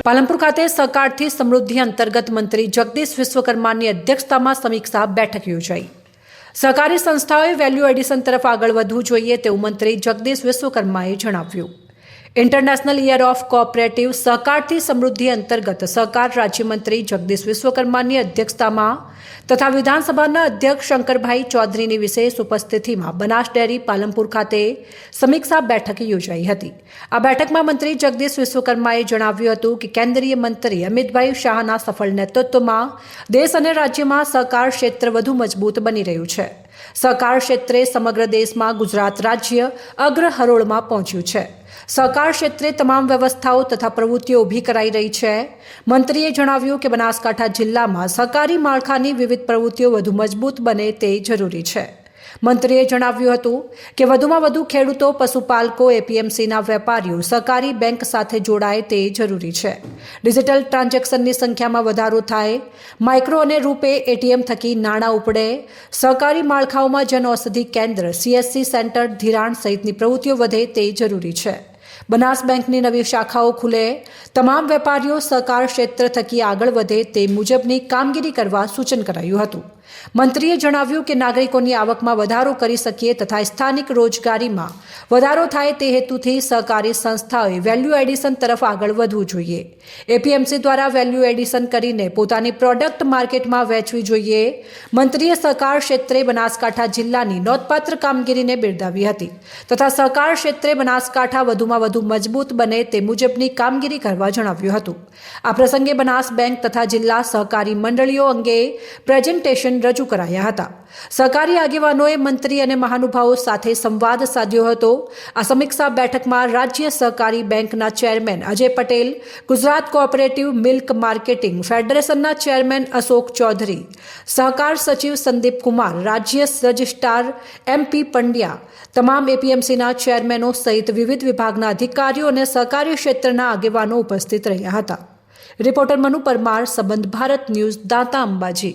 પાલનપુર ખાતે સહકારથી સમૃદ્ધિ અંતર્ગત મંત્રી જગદીશ વિશ્વકર્માની અધ્યક્ષતામાં સમીક્ષા બેઠક યોજાઈ। સહકારી સંસ્થાઓએ વેલ્યુ એડિશન તરફ આગળ વધવું જોઈએ તેવું મંત્રી જગદીશ વિશ્વકર્માએ જણાવ્યું। ઇન્ટરનેશનલ યર ઓફ કોઓપરેટિવ સહકારથી સમૃદ્ધિ અંતર્ગત સહકાર રાજ્યમંત્રી જગદીશ વિશ્વકર્માની અધ્યક્ષતામાં તથા વિધાનસભાના અધ્યક્ષ શંકરભાઈ ચૌધરીની વિશેષ ઉપસ્થિતિમાં બનાસ ડેરી પાલનપુર ખાતે સમીક્ષા બેઠક યોજાઈ હતી। આ બેઠકમાં મંત્રી જગદીશ વિશ્વકર્માએ જણાવ્યું હતું કે કેન્દ્રીય મંત્રી અમિતભાઈ શાહના સફળ નેતૃત્વમાં દેશ અને રાજ્યમાં સહકાર ક્ષેત્ર વધુ મજબૂત બની રહ્યું છે। સહકાર ક્ષેત્રે સમગ્ર દેશમાં ગુજરાત રાજ્ય અગ્રહરોળમાં પહોંચ્યું છે। સહકાર ક્ષેત્રે તમામ વ્યવસ્થાઓ તથા પ્રવૃત્તિઓ ઊભી કરાઈ રહી છે। મંત્રીએ જણાવ્યું કે બનાસકાંઠા જિલ્લામાં સહકારી માળખાની વિવિધ પ્રવૃત્તિઓ વધુ મજબૂત બને તે જરૂરી છે। મંત્રીએ જણાવ્યું હતું કે વધુમાં વધુ ખેડૂતો, પશુપાલકો, એપીએમસીના વેપારીઓ સહકારી બેંક સાથે જોડાય તે જરૂરી છે। ડિજિટલ ટ્રાન્ઝેક્શનની સંખ્યામાં વધારો થાય, માઇક્રો અને રૂપે એટીએમ થકી નાણાં ઉપડે, સહકારી માળખાઓમાં જનઔષધિ કેન્દ્ર, સીએસસી સેન્ટર, ધિરાણ સહિતની પ્રવૃત્તિઓ વધે તે જરૂરી છે। બનાસ બેંકની નવી શાખાઓ ખુલે, તમામ વેપારીઓ સહકાર ક્ષેત્ર થકી આગળ વધે તે મુજબની કામગીરી કરવા સૂચન કરાયું હતું। મંત્રીએ જણાવ્યું કે નાગરિકોની આવકમાં વધારો કરી શકીએ તથા સ્થાનિક રોજગારીમાં વધારો થાય તે હેતુથી સહકારી સંસ્થાઓએ વેલ્યુ એડિશન તરફ આગળ વધવું જોઈએ। એપીએમસી દ્વારા વેલ્યુ એડિશન કરીને પોતાની પ્રોડક્ટ માર્કેટમાં વેચવી જોઈએ। મંત્રીએ સહકાર ક્ષેત્રે બનાસકાંઠા જિલ્લાની નોંધપાત્ર કામગીરીને બિરદાવી હતી તથા સહકાર ક્ષેત્રે બનાસકાંઠા વધુમાં વધુ મજબૂત બને તે મુજબની કામગીરી કરવા જણાવ્યું હતું। આ પ્રસંગે બનાસ બેંક તથા જિલ્લા સહકારી મંડળીઓ અંગે પ્રેઝન્ટેશન રજૂ કરાયા હતા। સહકારી આગેવાનોએ મંત્રી અને મહાનુભાવો સાથે સંવાદ સાધ્યો હતો। આ સમીક્ષા બેઠકમાં રાજ્ય સહકારી બેંકના chairman Ajay Patel, Gujarat cooperative milk marketing ફેડરેશનના ચેરમેન અશોક ચૌધરી, સહકાર સચિવ સંદીપ કુમાર, રાજ્ય રજિસ્ટ્રાર MP પંડ્યા, તમામ એપીએમસીના ચેરમેનો સહિત વિવિધ વિભાગના અધિકારીઓ અને સહકારી ક્ષેત્રના આગેવાનો ઉપસ્થિત રહ્યા હતા। રિપોર્ટર મનુ પરમાર, સંબંધ ભારત ન્યૂઝ, દાંતા અંબાજી।